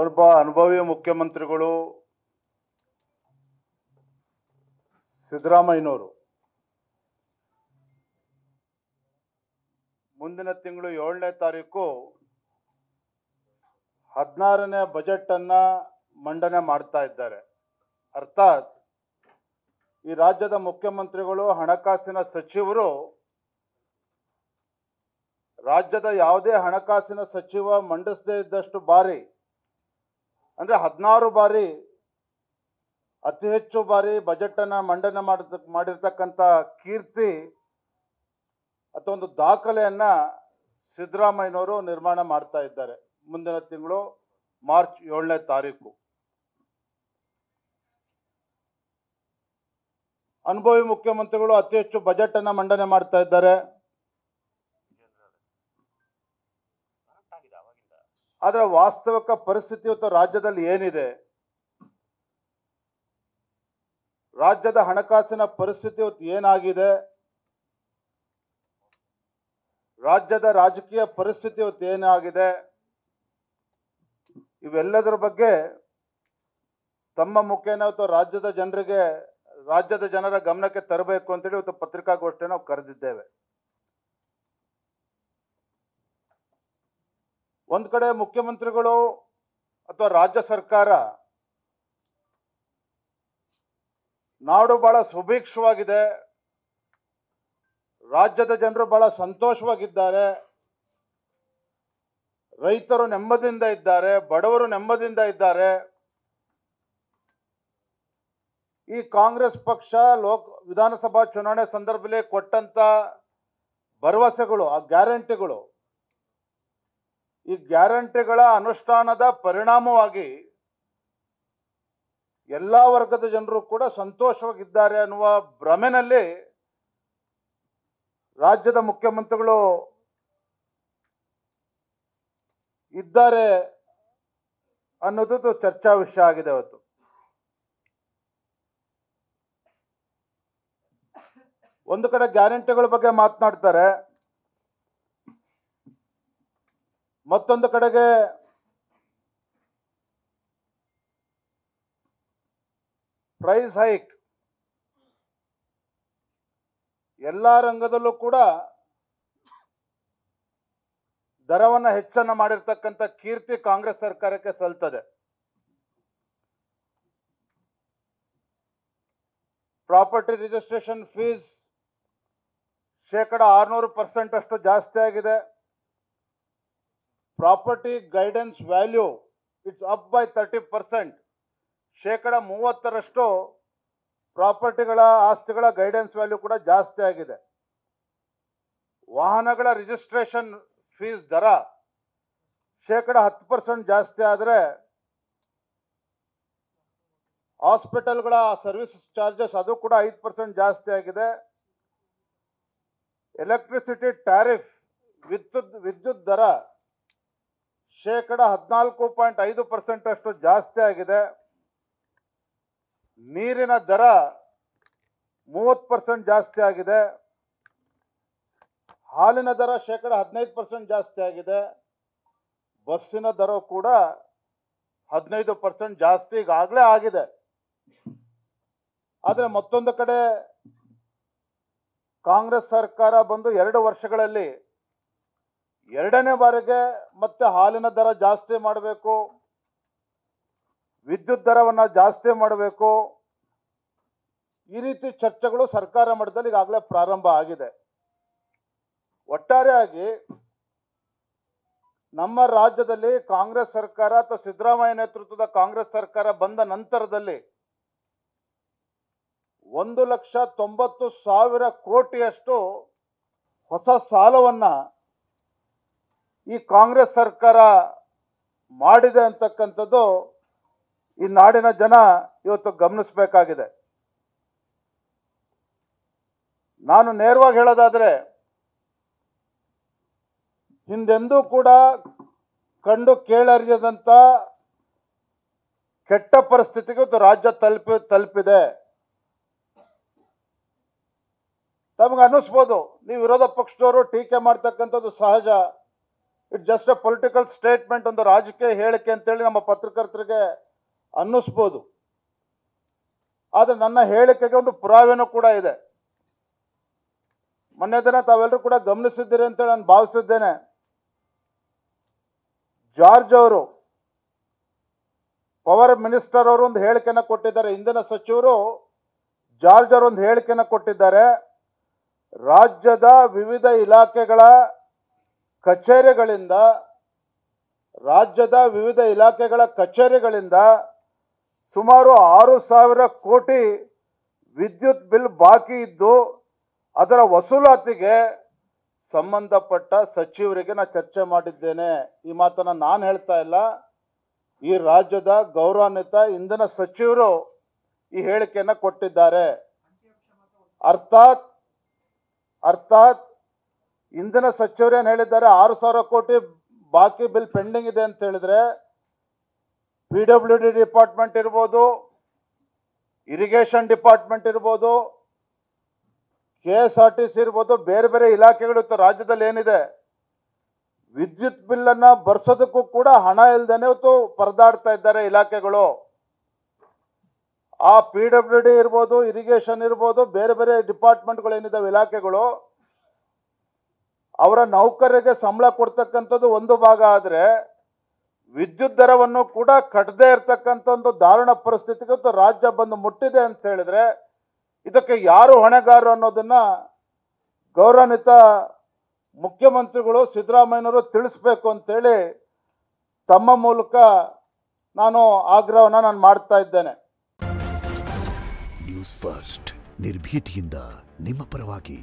ಒಬ್ಬ ಅನುಭವಿ ಮುಖ್ಯಮಂತ್ರಿಗಳು ಸಿದ್ದರಾಮಯ್ಯನವರು ಮುಂದಿನ ತಿಂಗಳು 7ನೇ ತಾರೀಕು 16ನೇ ಬಜೆಟ್ ಅನ್ನ ಮಂಡನೆ ಮಾಡ್ತಾ ಇದ್ದಾರೆ. ಅರ್ಥಾತ್ ಈ ರಾಜ್ಯದ ಮುಖ್ಯಮಂತ್ರಿಗಳು ಹಣಕಾಸಿನ ಸಚಿವರು ರಾಜ್ಯದ ಯಾವುದೇ ಹಣಕಾಸಿನ ಸಚಿವ ಮಂಡಿಸದೇ ಇದ್ದಷ್ಟು ಬಾರಿ ಅಂದ್ರೆ 16 ಬಾರಿ ಅತಿ ಹೆಚ್ಚು ಬಾರಿ ಬಜೆಟ್ ಅನ್ನ ಮಂಡನೆ ಮಾಡಿರ್ತಕ್ಕಂಥ ಕೀರ್ತಿ ಅಥವಾ ಒಂದು ದಾಖಲೆಯನ್ನ ಸಿದ್ದರಾಮಯ್ಯನವರು ನಿರ್ಮಾಣ ಮಾಡ್ತಾ ಇದ್ದಾರೆ. ಮುಂದಿನ ತಿಂಗಳು ಮಾರ್ಚ್ 7ನೇ ತಾರೀಕು ಅನುಭವಿ ಮುಖ್ಯಮಂತ್ರಿಗಳು ಅತಿ ಹೆಚ್ಚು ಬಜೆಟ್ ಅನ್ನ ಮಂಡನೆ ಮಾಡ್ತಾ ಇದ್ದಾರೆ. ಆದರೆ ವಾಸ್ತವಿಕ ಪರಿಸ್ಥಿತಿ ಇವತ್ತು ರಾಜ್ಯದಲ್ಲಿ ಏನಿದೆ, ರಾಜ್ಯದ ಹಣಕಾಸಿನ ಪರಿಸ್ಥಿತಿ ಇವತ್ತು ಏನಾಗಿದೆ, ರಾಜ್ಯದ ರಾಜಕೀಯ ಪರಿಸ್ಥಿತಿ ಇವತ್ತು ಏನಾಗಿದೆ, ಇವೆಲ್ಲದರ ಬಗ್ಗೆ ತಮ್ಮ ಮುಖೇನ ಇವತ್ತು ರಾಜ್ಯದ ಜನರ ಗಮನಕ್ಕೆ ತರಬೇಕು ಅಂತೇಳಿ ಇವತ್ತು ಪತ್ರಿಕಾಗೋಷ್ಠಿ ನಾವು ಕರೆದಿದ್ದೇವೆ. ಒಂದ್ ಕಡೆ ಮುಖ್ಯಮಂತ್ರಿಗಳು ಅಥವಾ ರಾಜ್ಯ ಸರ್ಕಾರ ನಾಡು ಬಹಳ ಸುಭಿಕ್ಷವಾಗಿದೆ, ರಾಜ್ಯದ ಜನರು ಬಹಳ ಸಂತೋಷವಾಗಿದ್ದಾರೆ, ರೈತರು ನೆಮ್ಮದಿಯಿಂದ ಇದ್ದಾರೆ, ಬಡವರು ನೆಮ್ಮದಿಯಿಂದ ಇದ್ದಾರೆ. ಈ ಕಾಂಗ್ರೆಸ್ ಪಕ್ಷ ವಿಧಾನಸಭಾ ಚುನಾವಣೆ ಸಂದರ್ಭದಲ್ಲಿ ಕೊಟ್ಟಂತ ಭರವಸೆಗಳು, ಆ ಗ್ಯಾರಂಟಿಗಳು, ಈ ಗ್ಯಾರಂಟಿಗಳ ಅನುಷ್ಠಾನದ ಪರಿಣಾಮವಾಗಿ ಎಲ್ಲಾ ವರ್ಗದ ಜನರು ಕೂಡ ಸಂತೋಷವಾಗಿದ್ದಾರೆ ಅನ್ನುವ ಭ್ರಮೆನಲ್ಲಿ ರಾಜ್ಯದ ಮುಖ್ಯಮಂತ್ರಿಗಳು ಇದ್ದಾರೆ ಅನ್ನೋದು ಚರ್ಚಾ ವಿಷಯ ಆಗಿದೆ ಇವತ್ತು. ಒಂದು ಕಡೆ ಗ್ಯಾರಂಟಿಗಳ ಬಗ್ಗೆ ಮಾತನಾಡ್ತಾರೆ, ಮತ್ತೊಂದು ಕಡೆಗೆ ಪ್ರೈಸ್ ಹೈಕ್, ಎಲ್ಲಾ ರಂಗದಲ್ಲೂ ಕೂಡ ದರವನ್ನ ಹೆಚ್ಚನ್ನ ಮಾಡಿರ್ತಕ್ಕಂಥ ಕೀರ್ತಿ ಕಾಂಗ್ರೆಸ್ ಸರ್ಕಾರಕ್ಕೆ ಸಲ್ತದೆ. ಪ್ರಾಪರ್ಟಿ ರಿಜಿಸ್ಟ್ರೇಷನ್ ಫೀಸ್ 600% ಅಷ್ಟು ಜಾಸ್ತಿ ಆಗಿದೆ. Property guidance value it's up by 30%. 30% ಪ್ರಾಪರ್ಟಿಗಳ ಆಸ್ತಿಗಳ ಗೈಡೆನ್ಸ್ ವ್ಯಾಲ್ಯೂ ಕೂಡ ಜಾಸ್ತಿ ಆಗಿದೆ. ವಾಹನಗಳ ರಿಜಿಸ್ಟ್ರೇಷನ್ ಫೀಸ್ ದರ 10% ಜಾಸ್ತಿ ಆದರೆ ಹಾಸ್ಪಿಟಲ್ಗಳ ಸರ್ವಿಸ್ ಚಾರ್ಜಸ್ ಅದು ಕೂಡ 5% ಜಾಸ್ತಿ ಆಗಿದೆ. ಎಲೆಕ್ಟ್ರಿಸಿಟಿ ಟ್ಯಾರಿಫ್ ವಿದ್ಯುತ್ ದರ 14.5% ಅಷ್ಟು ಜಾಸ್ತಿ ಆಗಿದೆ. ನೀರಿನ ದರ 30% ಜಾಸ್ತಿ ಆಗಿದೆ. ಹಾಲಿನ ದರ 15% ಜಾಸ್ತಿ ಆಗಿದೆ. ಬಸ್ಸಿನ ದರ ಕೂಡ 15% ಜಾಸ್ತಿ ಈಗಾಗಲೇ ಆಗಿದೆ. ಆದರೆ ಮತ್ತೊಂದು ಕಡೆ ಕಾಂಗ್ರೆಸ್ ಸರ್ಕಾರ ಬಂದು 2 ವರ್ಷಗಳಲ್ಲಿ 2ನೇ ಬಾರಿಗೆ ಮತ್ತೆ ಹಾಲಿನ ದರ ಜಾಸ್ತಿ ಮಾಡಬೇಕು, ವಿದ್ಯುತ್ ದರವನ್ನ ಜಾಸ್ತಿ ಮಾಡಬೇಕು, ಈ ರೀತಿ ಚರ್ಚೆಗಳು ಸರ್ಕಾರ ಮಟ್ಟದಲ್ಲಿ ಈಗಾಗಲೇ ಪ್ರಾರಂಭ ಆಗಿದೆ. ಒಟ್ಟಾರೆಯಾಗಿ ನಮ್ಮ ರಾಜ್ಯದಲ್ಲಿ ಕಾಂಗ್ರೆಸ್ ಸರ್ಕಾರ ಅಥವಾ ಸಿದ್ದರಾಮಯ್ಯ ನೇತೃತ್ವದ ಕಾಂಗ್ರೆಸ್ ಸರ್ಕಾರ ಬಂದ ನಂತರದಲ್ಲಿ 1,90,000 ಕೋಟಿಯಷ್ಟು ಹೊಸ ಸಾಲವನ್ನ ಈ ಕಾಂಗ್ರೆಸ್ ಸರ್ಕಾರ ಮಾಡಿದೆ ಅಂತಕ್ಕಂಥದ್ದು ಈ ನಾಡಿನ ಜನ ಇವತ್ತು ಗಮನಿಸಬೇಕಾಗಿದೆ. ನಾನು ನೇರವಾಗಿ ಹೇಳೋದಾದ್ರೆ, ಹಿಂದೆಂದೂ ಕೂಡ ಕಂಡು ಕೇಳರಿಯದಂತ ಕೆಟ್ಟ ಪರಿಸ್ಥಿತಿಗೆ ಇವತ್ತು ರಾಜ್ಯ ತಲುಪಿದೆ. ತಮಗೆ ಅನ್ನಿಸ್ಬೋದು, ನೀವು ವಿರೋಧ ಪಕ್ಷದವರು ಟೀಕೆ ಮಾಡ್ತಕ್ಕಂಥದ್ದು ಸಹಜ. It just A political statement, ಒಂದು ರಾಜಕೀಯ ಹೇಳಿಕೆ ಅಂತೇಳಿ ನಮ್ಮ ಪತ್ರಕರ್ತರಿಗೆ ಅನ್ನಿಸ್ಬೋದು. ಆದರೆ ನನ್ನ ಹೇಳಿಕೆಗೆ ಒಂದು ಪುರಾವೆನೂ ಕೂಡ ಇದೆ. ಮೊನ್ನೆ ದಿನ ತಾವೆಲ್ಲರೂ ಕೂಡ ಗಮನಿಸಿದ್ದೀರಿ ಅಂತೇಳಿ ನಾನು ಭಾವಿಸಿದ್ದೇನೆ. ಜಾರ್ಜ್ ಅವರು, ಪವರ್ ಮಿನಿಸ್ಟರ್ ಅವರು ಒಂದು ಹೇಳಿಕೆಯನ್ನು ಕೊಟ್ಟಿದ್ದಾರೆ. ಇಂಧನ ಸಚಿವರು ಜಾರ್ಜ್ ಅವರು ಒಂದು ಹೇಳಿಕೆಯನ್ನು ಕೊಟ್ಟಿದ್ದಾರೆ. ರಾಜ್ಯದ ವಿವಿಧ ಇಲಾಖೆಗಳ ಕಚೇರಿಗಳಿಂದ ಸುಮಾರು 6,000 ಕೋಟಿ ವಿದ್ಯುತ್ ಬಿಲ್ ಬಾಕಿ ಇದ್ದು ಅದರ ವಸೂಲಾತಿಗೆ ಸಂಬಂಧಪಟ್ಟ ಸಚಿವರಿಗೆ ನಾನು ಚರ್ಚೆ ಮಾಡಿದ್ದೇನೆ. ಈ ಮಾತನ್ನು ನಾನು ಹೇಳ್ತಾ ಇಲ್ಲ, ಈ ರಾಜ್ಯದ ಗೌರವಾನ್ವಿತ ಇಂಧನ ಸಚಿವರು ಈ ಹೇಳಿಕೆಯನ್ನು ಕೊಟ್ಟಿದ್ದಾರೆ. ಅರ್ಥಾತ್ ಇಂಧನ ಸಚಿವರು ಏನು ಹೇಳಿದ್ದಾರೆ, 6,000 ಕೋಟಿ ಬಾಕಿ ಬಿಲ್ ಪೆಂಡಿಂಗ್ ಇದೆ ಅಂತ ಹೇಳಿದ್ರೆ PWD ಡಿಪಾರ್ಟ್ಮೆಂಟ್ ಇರ್ಬೋದು, ಇರಿಗೇಷನ್ ಡಿಪಾರ್ಟ್ಮೆಂಟ್ ಇರ್ಬೋದು, KSRTC ಇರ್ಬೋದು, ಬೇರೆ ಬೇರೆ ಇಲಾಖೆಗಳು ರಾಜ್ಯದಲ್ಲಿ ಏನಿದೆ, ವಿದ್ಯುತ್ ಬಿಲ್ಲನ್ನು ಬರ್ಸೋದಕ್ಕೂ ಕೂಡ ಹಣ ಇಲ್ಲದೇನೆ ಇವತ್ತು ಪರದಾಡ್ತಾ ಇದ್ದಾರೆ ಇಲಾಖೆಗಳು. ಆ PWD ಇರ್ಬೋದು, ಇರಿಗೇಷನ್ ಇರ್ಬೋದು, ಬೇರೆ ಬೇರೆ ಡಿಪಾರ್ಟ್ಮೆಂಟ್ಗಳು ಏನಿದಾವೆ ಇಲಾಖೆಗಳು, ಅವರ ನೌಕರರಿಗೆ ಸಂಬಳ ಕೊಡ್ತಕ್ಕಂಥದ್ದು ಒಂದು ಭಾಗ ಆದರೆ ವಿದ್ಯುತ್ ದರವನ್ನು ಕೂಡ ಕಟ್ಟದೇ ಇರತಕ್ಕಂಥ ಒಂದು ದಾರುಣ ಪರಿಸ್ಥಿತಿಗೆ ಇವತ್ತು ರಾಜ್ಯ ಬಂದು ಮುಟ್ಟಿದೆ ಅಂತ ಹೇಳಿದ್ರೆ ಇದಕ್ಕೆ ಯಾರು ಹೊಣೆಗಾರರು ಅನ್ನೋದನ್ನ ಗೌರವಾನ್ವಿತ ಮುಖ್ಯಮಂತ್ರಿಗಳು ಸಿದ್ದರಾಮಯ್ಯನವರು ತಿಳಿಸ್ಬೇಕು ಅಂತೇಳಿ ತಮ್ಮ ಮೂಲಕ ನಾನು ಆಗ್ರಹವನ್ನು ಮಾಡ್ತಾ ಇದ್ದೇನೆ. ನ್ಯೂಸ್ ಫಸ್ಟ್ ನಿರ್ಭೀತಿಯಿಂದ ನಿಮ್ಮ ಪರವಾಗಿ.